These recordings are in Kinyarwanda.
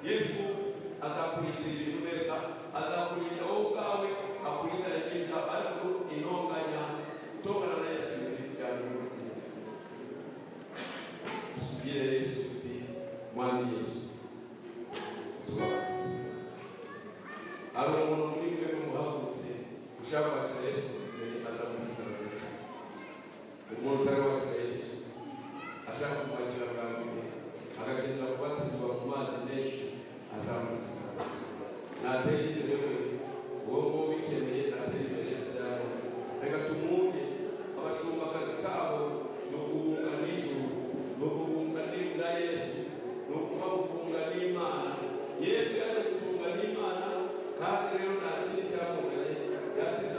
Yesu azakurindira ibintu neza, azakurinda wowe ubwawe, akurinda n'ibyo ariko intonganya utongana na Yesu ibintu cyane mu mutima. Usubire Yesu uti mwami Yesu hari umuntu muri mwe muhagurutse ushaka kwakira Yesu azamukiza. Umuntu utari wakira Yesu ashaka kwakira bwa mbere agakenera kubatizwa mu mazi menshi azamukiza. Natera imbere we uwo nguwo bikeneye natera imbere azawe. Reka tumwumve abashumba akazi kabo ni ukubunga n'ijuru, ni ukubunga na Yesu, ni ukubunga n'Imana. Yesu yaje gutunga n'Imana kandi rero nta kindi cyamuzanye. Yasize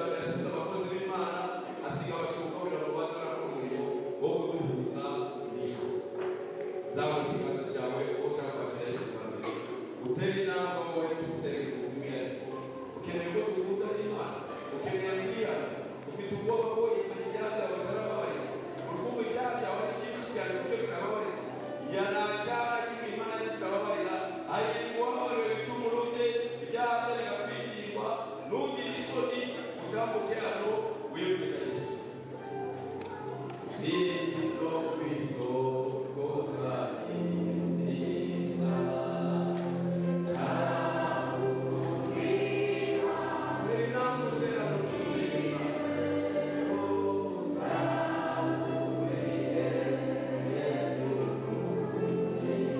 abakozi b'Imana asiga abashumba kugira ngo baze barakora umurimo wo kuduhuza n'ijuru. Zaba ikiganza cyawe ushaka kwakira Yesu kandi utere inama wowe tumusenge kumwihariko. Ukeneye ko duhuza n'Imana, ukeneye kwihana, ufite ubwoba ko ibyaha byawe bitarababarira, urukundo ibyaha byawe ari byinshi cyane kuko bitababarira. Yaracyaha kimwe Imana kitababarira, hahirwa uwababariwe ibicumuro bye, ibyaha bye bigatwikirwa. Ntugire isoni utambuke hano wiyumvira Yesu. Hino ku isoko kandi nziza Yeah.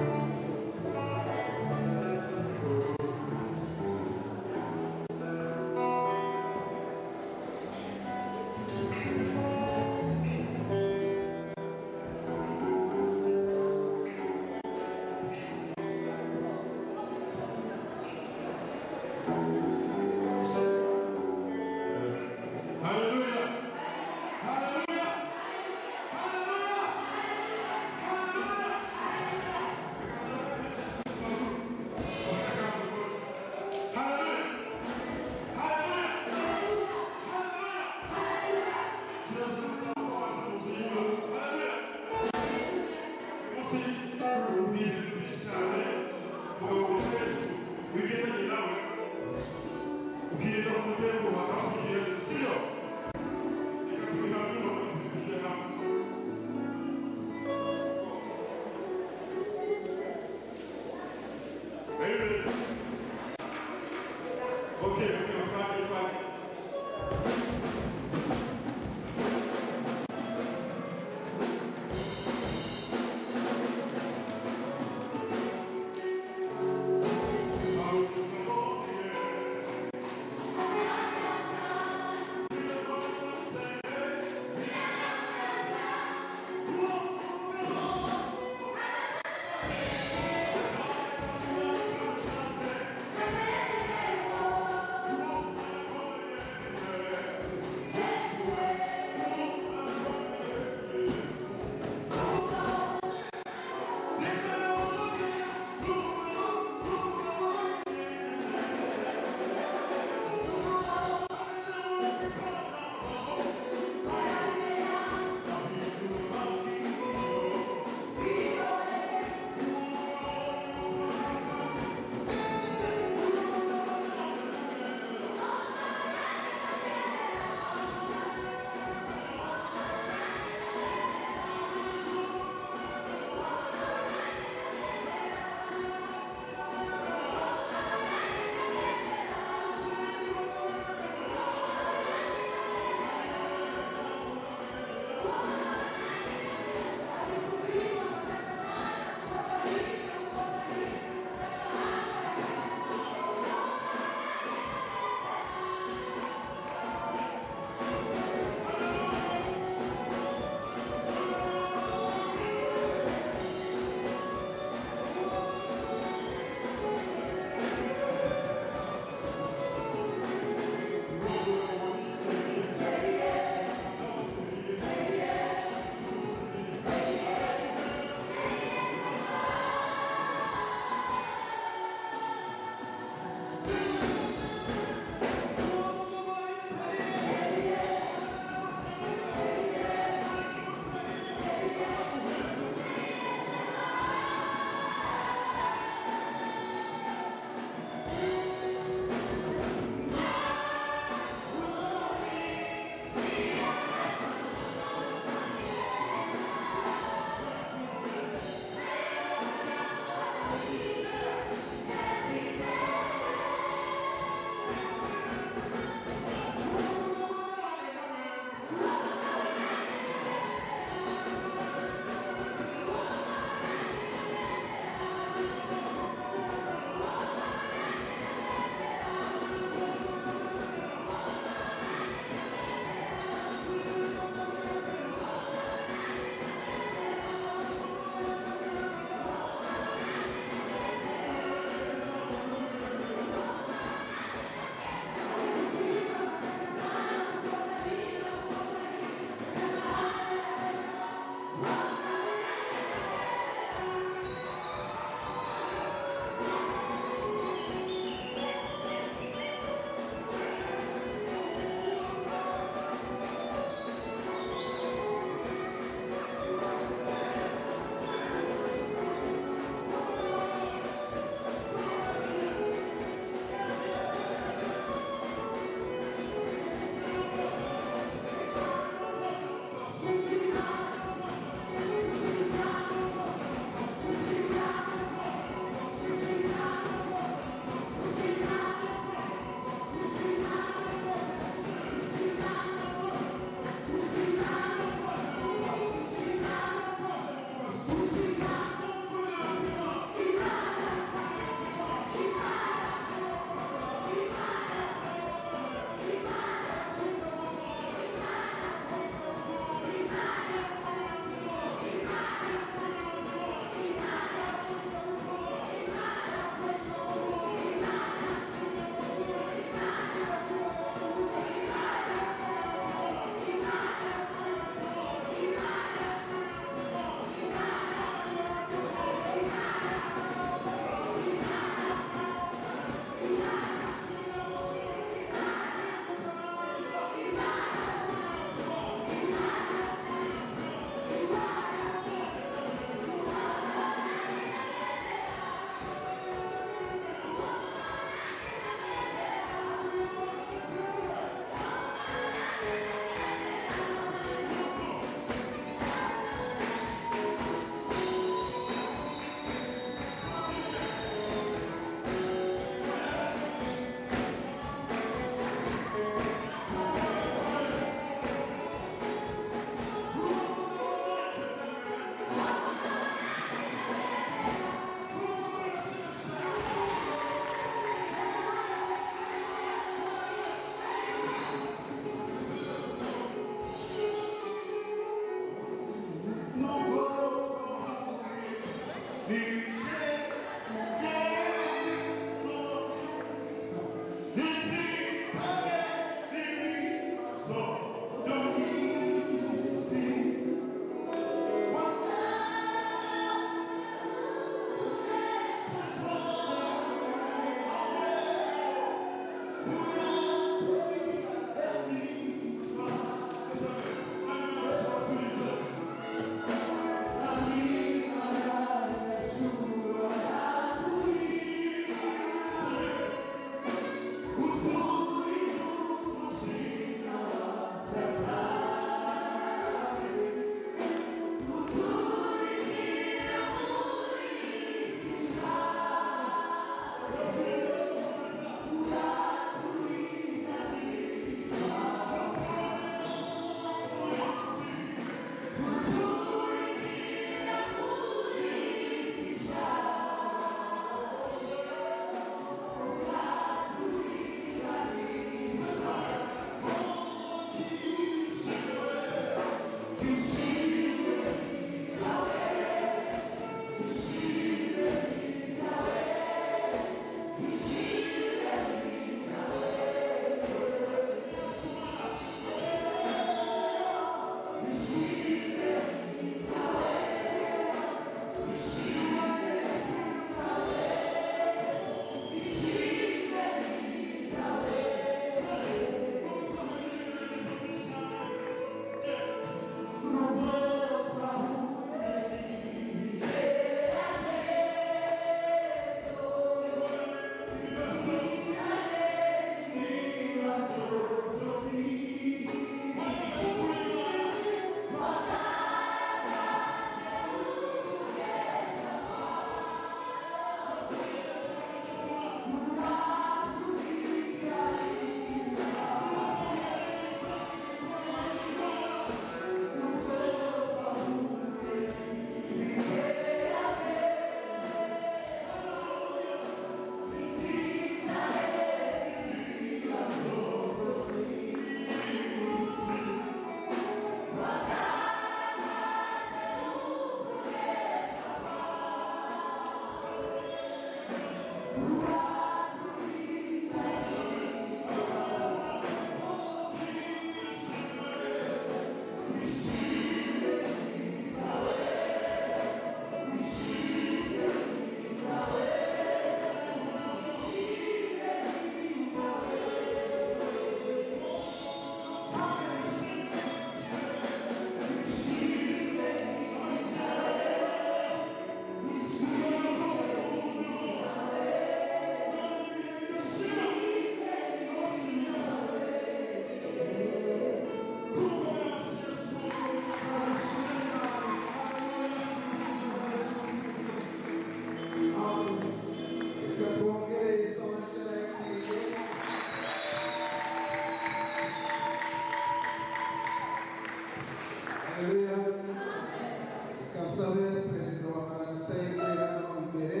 dusabe perezida wa Maranatha yegere hano imbere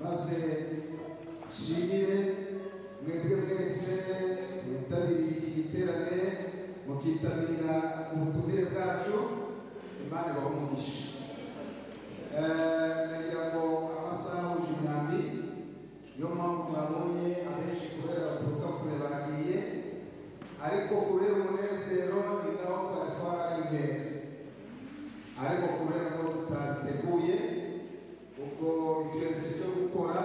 maze nshimire mwebwe mwese mwitabiriye iki giterane mukitabira ubutumire bwacu. Imana ibahe umugisha. Nagira ngo amasaha uje imyambi, niyo mpamvu mwabonye abenshi kubera baturuka kure bagiye, ariko kubera umunezero ni ngaho twatwara imbere, ariko kubera ko tutabiteguye ubwo bitweretse icyo gukora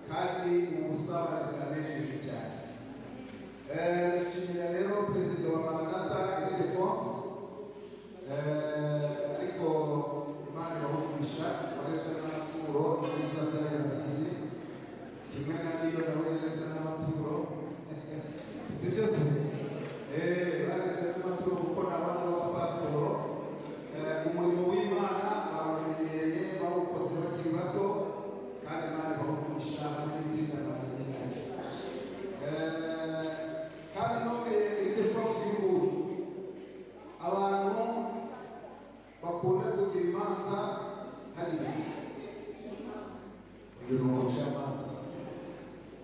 kandi ubu busabane bwanejeje cyane. Ndashimira rero perezida wa Maranatha Ile-de-France, ariko Imana ibahugisha warezwe n'amaturo ibyiza byayo bizi kimwe na niyo nawe yarezwe n'amaturo si byose barezwe n'amaturo kuko ni abana b'abapasitoro. Umurimo w'Imana barawumenyereye bawukoze bakiri bato kandi Imana ibahugisha n'itsinda bazanye naryo. Kandi none Ile-de-France y'ubu abantu bakunda kugira imanza hanini, uyu ni umucamanza,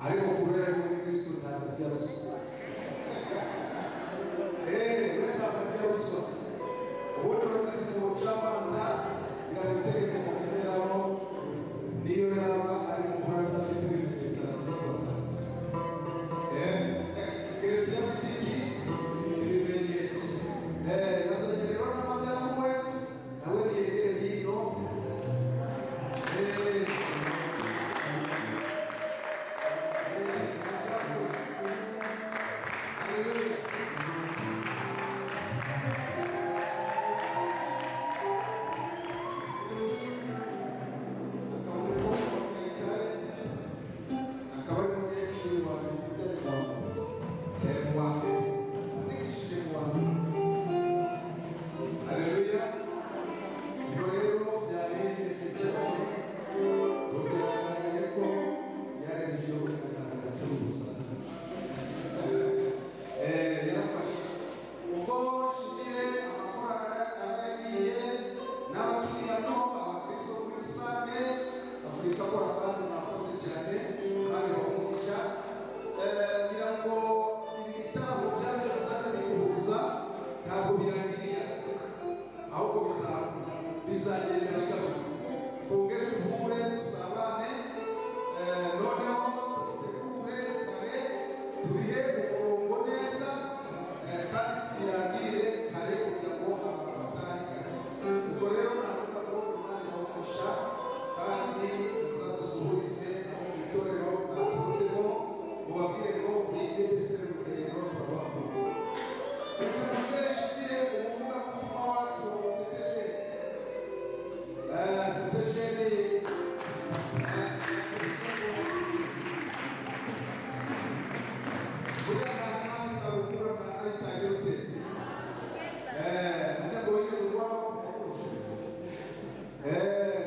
ariko kubera ari muri Kristo ntabwo arya ruswa. We ntabwo arya ruswa. Ubundi bageze mu bucamanza iramu itegeko mugenderaho niyo yaba ari mukuru adafite ibimenyetso aratsindwa. Keretse iyo afite iki ibimenyetso. Yazanye rero na madamu we nawe niyegere hino. Haleluya. Akaba ari umunyeshuri wanjye kujya mu wa mbere, amwigishije mu wa mbere. Haleluya. Ubwo rero byanejeje cyane, byagaragaye ko yarerejeho amagambo yapfuye ubusa. Yarafashe. Ubwo nshimire amakorali abagiye n'abakiri hano, abakristo muri rusange, Afurika Kora kandi mwakoze cyane, kandi bamugisha. Ngira ngo ibi bitaramo byacu bizajya biduhuza ntabwo birangiriye, ahubwo bizagenda bigaruka, twongere duhure dusabane, noneho tubitegure kare tubihe umurongo neza, kandi birangirire kare kugira ngo abantu batahe kare. Ubwo rero navuga ngo Imana ibahugisha kandi muzadusuhurize aho mu itorero mwaturutsemo, mubabwire ngo muri EBC Rugerero turabakunda. Reka nongere nshimire umuvugabutumwa wacu Sepejeri buriya ntazi impamvu itabukura ntayitangira ute ajya ngo wigeze uhoraho ku mufunjo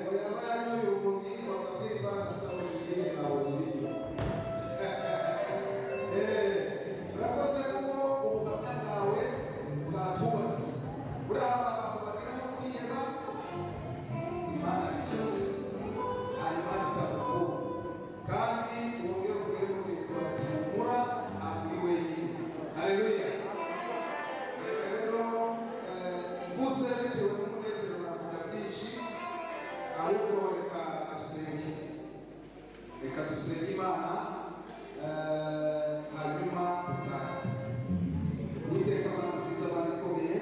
ngo yaba yanyoye urumogi bakabwira imbaraga zabo nyiri mwabonye ibiryo. Urakoze kuko ubuhamya bwawe bwatwubatse. Buriya hari abantu bagira nko kwiheba, Imana ni byose, nta Imana itabukura, kandi wongere ubwire mugenzi wawe ati humura ntabwo uri wenyine. Haleluya. Reka rero mvuze bitewe n'umunezero navuga byinshi, ahubwo reka dusenge Imana hanyuma dutahe. Uwiteka Mana nziza, Mana ikomeye,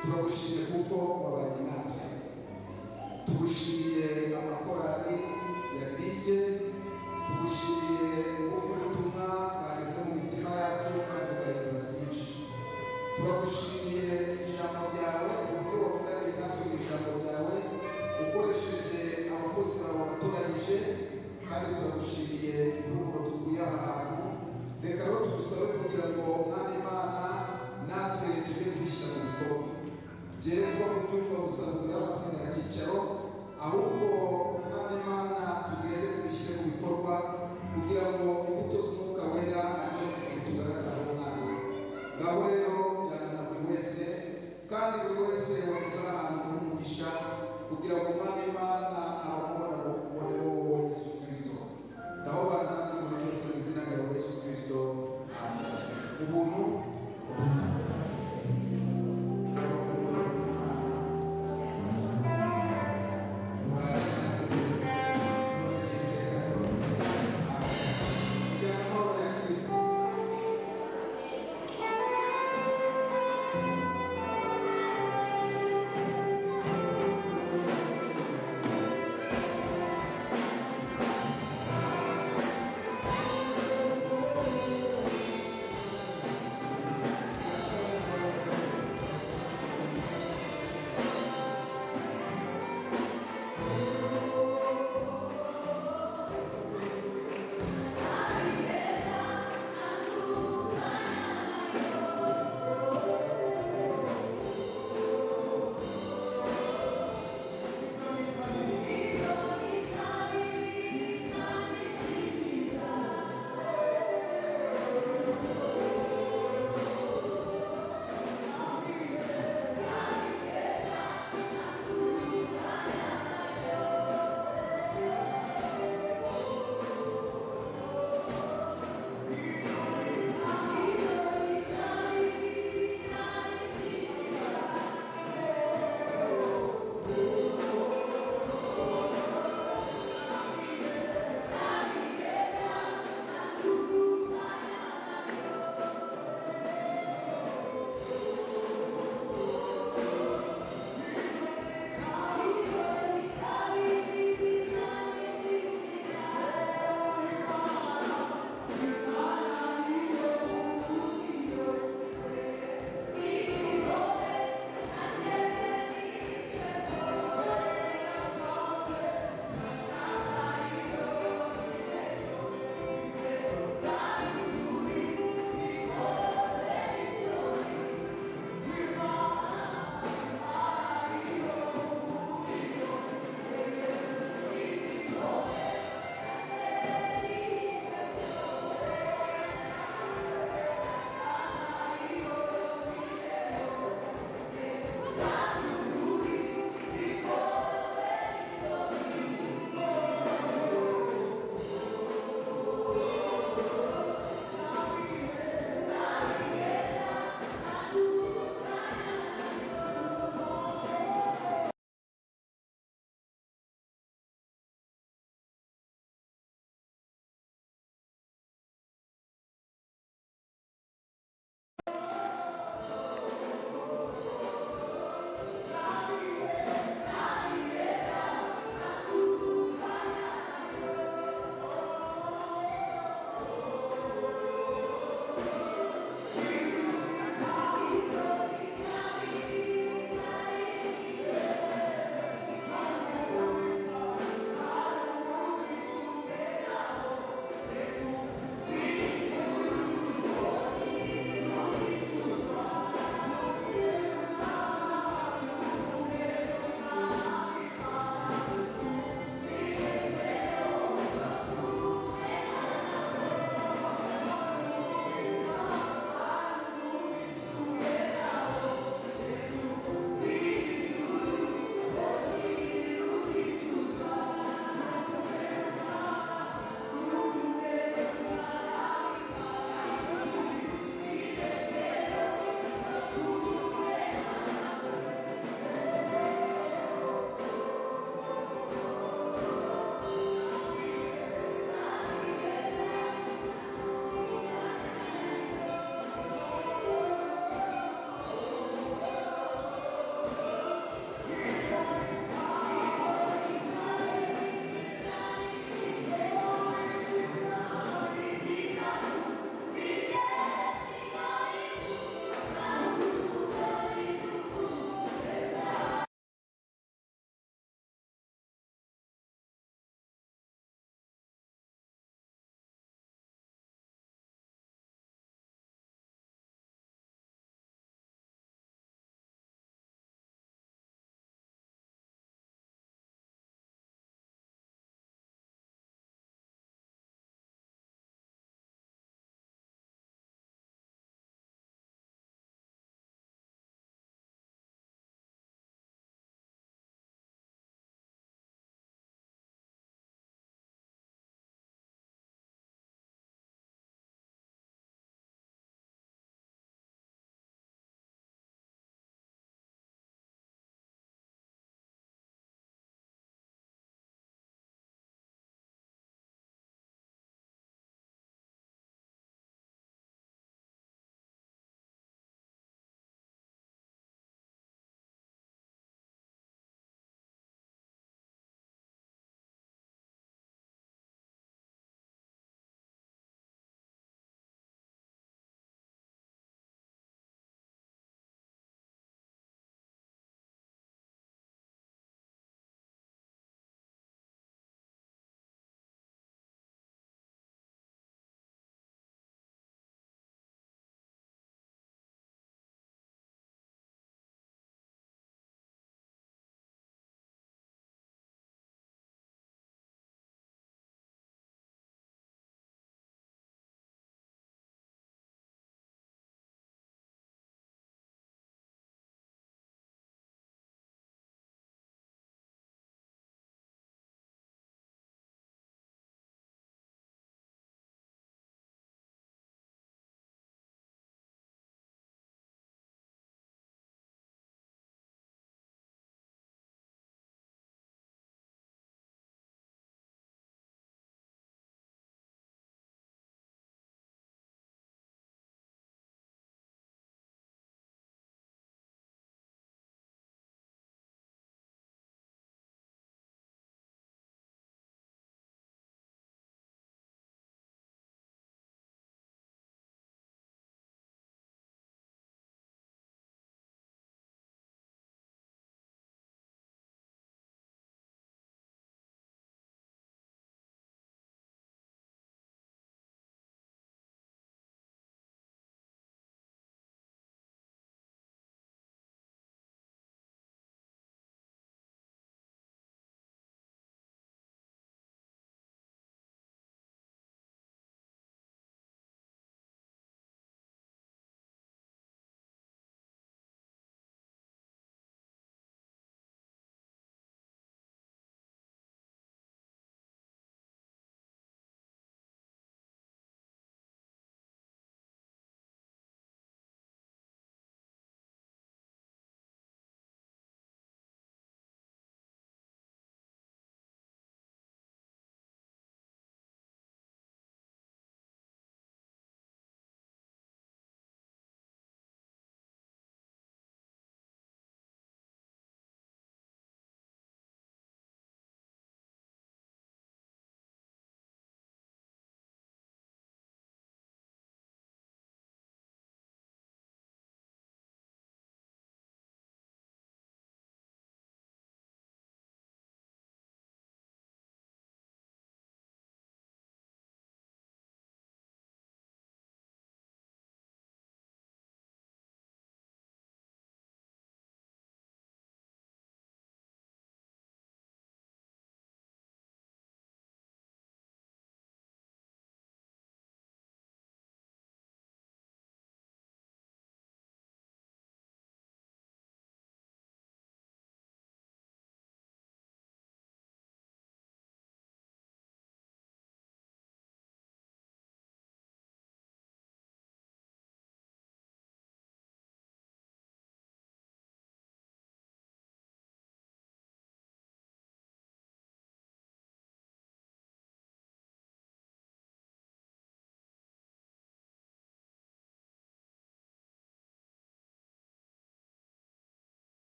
turagushimiye kuko wabanye natwe. Tugushimiye amakorali yaririmbye, tugushimiye uburyo ubutumwa bwageze mu mitima yacu kandi bugahindura byinshi. Turagushimiye ijambo ryawe, uburyo wavuganiye natwe mu ijambo ryawe ukoresheje abakozi bawe watoranyije, kandi turagushimiye impuguro dukuye aha hantu. Reka rero tugusabe kugira ngo Mwami Imana natwe tujye kubishyira mu bikorwa, byere kuba kubyumva gusa ngo y'amasigara cyicaro, ahubwo Mwami Imana tugende tubishyire mu bikorwa kugira ngo imbuto z'Umwuka Wera arizo tugaragaraho Mwana. Ngaho rero jyana na buri wese, kandi buri wese wageze ahantu umugisha kugira ngo